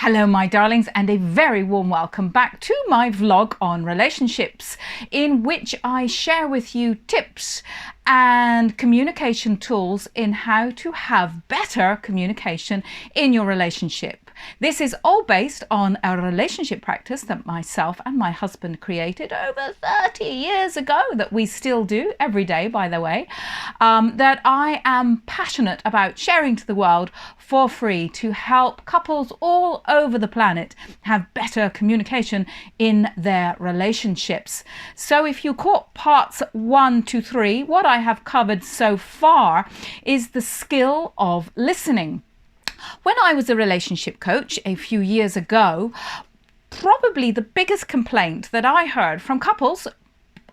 Hello, my darlings, and a very warm welcome back to my vlog on relationships, in which I share with you tips and communication tools in how to have better communication in your relationship. This is all based on a relationship practice that myself and my husband created over 30 years ago, that we still do every day, by the way, that I am passionate about sharing to the world for free to help couples all over the planet have better communication in their relationships. So if you caught parts 1 to 3, what I have covered so far is the skill of listening. When I was a relationship coach a few years ago, probably the biggest complaint that I heard from couples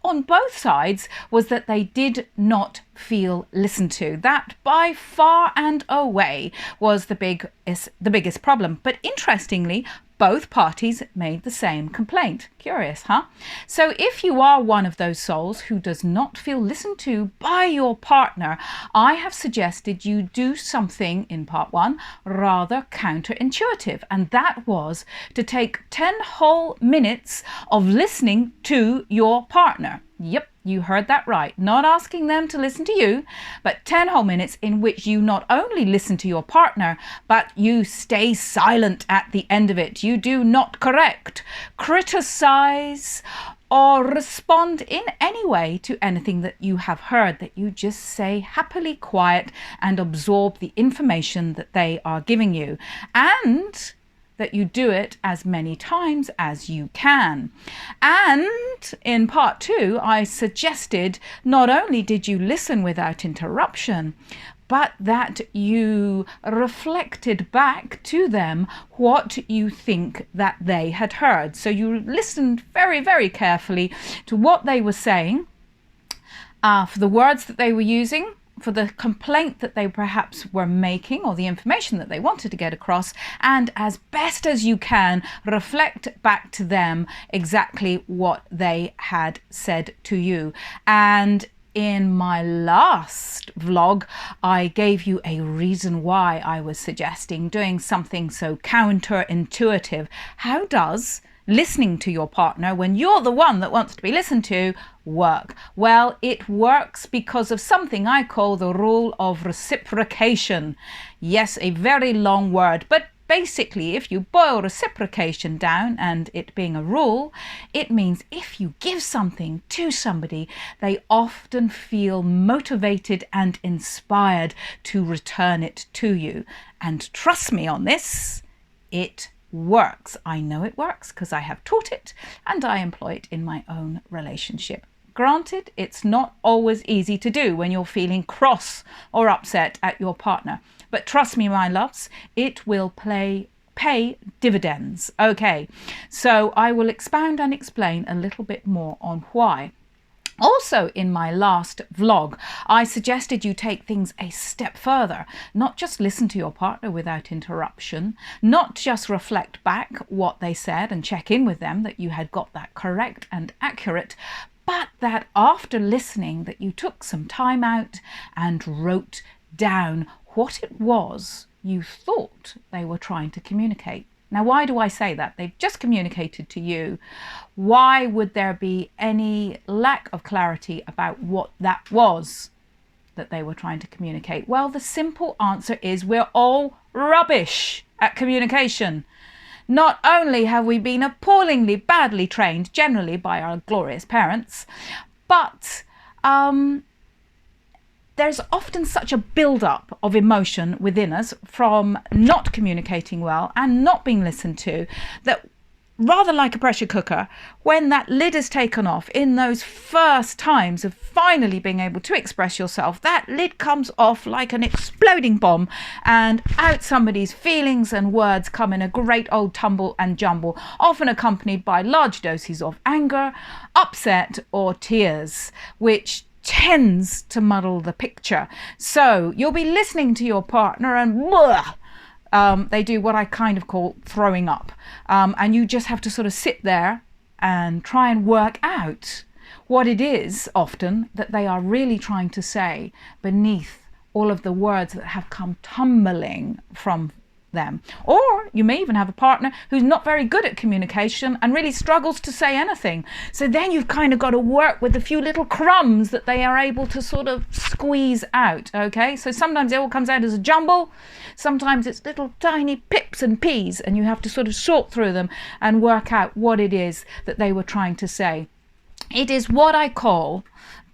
on both sides was that they did not feel listened to. That by far and away was the biggest problem. But interestingly, both parties made the same complaint. Curious, huh? So if you are one of those souls who does not feel listened to by your partner, I have suggested you do something in part 1 rather counterintuitive, and that was to take 10 whole minutes of listening to your partner. Yep, you heard that right. Not asking them to listen to you, but 10 whole minutes in which you not only listen to your partner, but you stay silent at the end of it. You do not correct, criticize, or respond in any way to anything that you have heard, that you just stay happily quiet and absorb the information that they are giving you. And that you do it as many times as you can. And in part 2, I suggested not only did you listen without interruption, but that you reflected back to them what you think that they had heard. So you listened very, very carefully to what they were saying, for the words that they were using, for the complaint that they perhaps were making, or the information that they wanted to get across, and as best as you can, reflect back to them exactly what they had said to you. And in my last vlog, I gave you a reason why I was suggesting doing something so counterintuitive. How does listening to your partner when you're the one that wants to be listened to work? Well, it works because of something I call the rule of reciprocation. Yes, a very long word, but basically, if you boil reciprocation down, and it being a rule, it means if you give something to somebody, they often feel motivated and inspired to return it to you. And trust me on this, it works. I know it works because I have taught it and I employ it in my own relationship. Granted, it's not always easy to do when you're feeling cross or upset at your partner. But trust me, my loves, it will pay dividends. Okay, so I will expound and explain a little bit more on why. Also, in my last vlog, I suggested you take things a step further, not just listen to your partner without interruption, not just reflect back what they said and check in with them that you had got that correct and accurate, but that after listening that you took some time out and wrote down what it was you thought they were trying to communicate. Now, why do I say that? They've just communicated to you. Why would there be any lack of clarity about what that was that they were trying to communicate? Well, the simple answer is we're all rubbish at communication. Not only have we been appallingly badly trained generally by our glorious parents, but there's often such a build-up of emotion within us from not communicating well and not being listened to, that rather like a pressure cooker, when that lid is taken off in those first times of finally being able to express yourself, that lid comes off like an exploding bomb, and out somebody's feelings and words come in a great old tumble and jumble, often accompanied by large doses of anger, upset, or tears, which tends to muddle the picture. So you'll be listening to your partner and they do what I kind of call throwing up. And you just have to sort of sit there and try and work out what it is often that they are really trying to say beneath all of the words that have come tumbling from them. Or you may even have a partner who's not very good at communication and really struggles to say anything. So then you've kind of got to work with a few little crumbs that they are able to sort of squeeze out. Okay, so sometimes it all comes out as a jumble, sometimes it's little tiny pips and peas, and you have to sort of sort through them and work out what it is that they were trying to say. It is what I call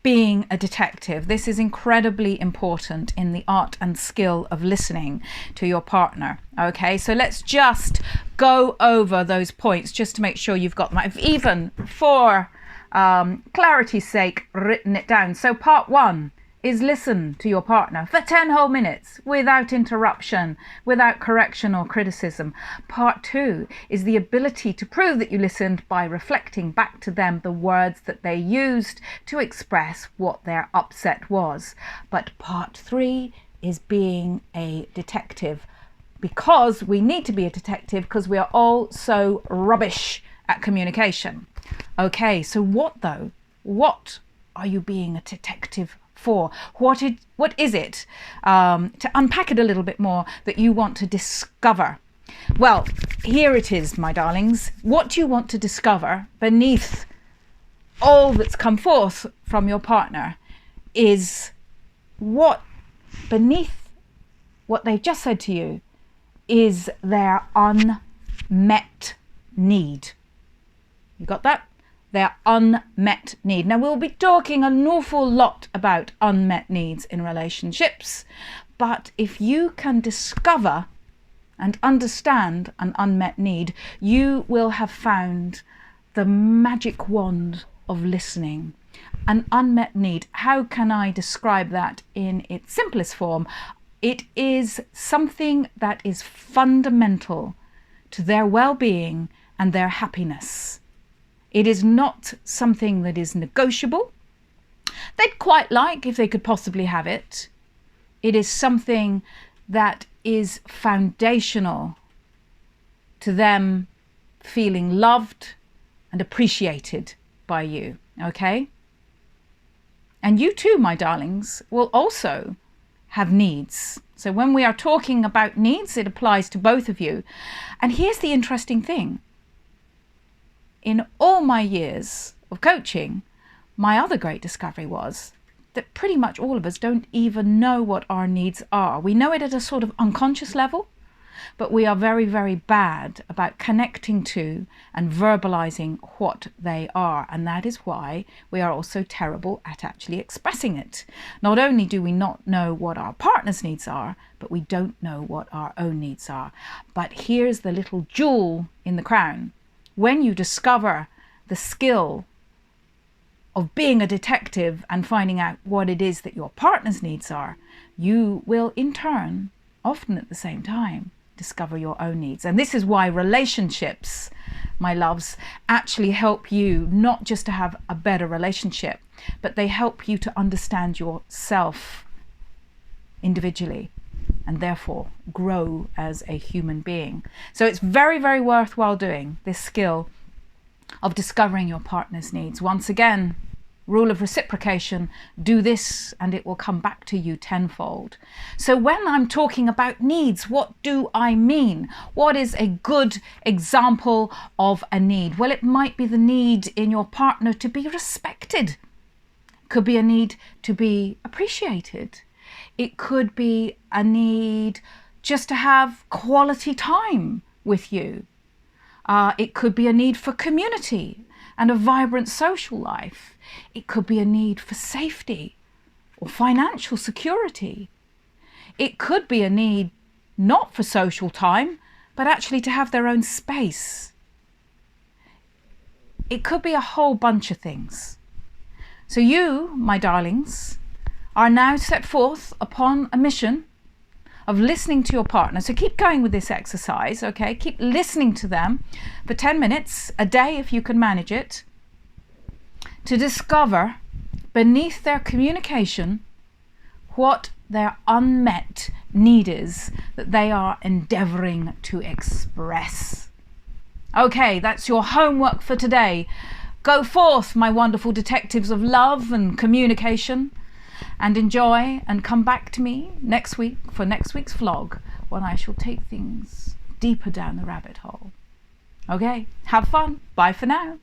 being a detective. This is incredibly important in the art and skill of listening to your partner. Okay, so let's just go over those points just to make sure you've got them. I've even, for clarity's sake, written it down. So part 1 is listen to your partner for 10 whole minutes without interruption, without correction or criticism. Part 2 is the ability to prove that you listened by reflecting back to them the words that they used to express what their upset was. But part 3 is being a detective, because we need to be a detective because we are all so rubbish at communication. Okay, so what though? What are you being a detective for? What is it, to unpack it a little bit more, that you want to discover? Well, here it is, my darlings. What you want to discover beneath all that's come forth from your partner is what, beneath what they've just said to you, is their unmet need. You got that? Their unmet need. Now, we'll be talking an awful lot about unmet needs in relationships, but if you can discover and understand an unmet need, you will have found the magic wand of listening. An unmet need, how can I describe that in its simplest form? It is something that is fundamental to their well-being and their happiness. It is not something that is negotiable. They'd quite like if they could possibly have it. It is something that is foundational to them feeling loved and appreciated by you, okay? And you too, my darlings, will also have needs. So when we are talking about needs, it applies to both of you. And here's the interesting thing. In all my years of coaching, my other great discovery was that pretty much all of us don't even know what our needs are. We know it at a sort of unconscious level, but we are very, very bad about connecting to and verbalizing what they are. And that is why we are also terrible at actually expressing it. Not only do we not know what our partner's needs are, but we don't know what our own needs are. But here's the little jewel in the crown. When you discover the skill of being a detective and finding out what it is that your partner's needs are, you will in turn, often at the same time, discover your own needs. And this is why relationships, my loves, actually help you not just to have a better relationship, but they help you to understand yourself individually and therefore grow as a human being. So it's very, very worthwhile doing this skill of discovering your partner's needs. Once again, rule of reciprocation, do this and it will come back to you tenfold. So when I'm talking about needs, what do I mean? What is a good example of a need? Well, it might be the need in your partner to be respected. It could be a need to be appreciated. It could be a need just to have quality time with you. It could be a need for community and a vibrant social life. It could be a need for safety or financial security. It could be a need not for social time, but actually to have their own space. It could be a whole bunch of things. So you, my darlings, are now set forth upon a mission of listening to your partner. So keep going with this exercise, okay? Keep listening to them for 10 minutes a day if you can manage it, to discover beneath their communication what their unmet need is that they are endeavoring to express. Okay, that's your homework for today. Go forth, my wonderful detectives of love and communication, and enjoy, and come back to me next week for next week's vlog, when I shall take things deeper down the rabbit hole. Okay, have fun. Bye for now.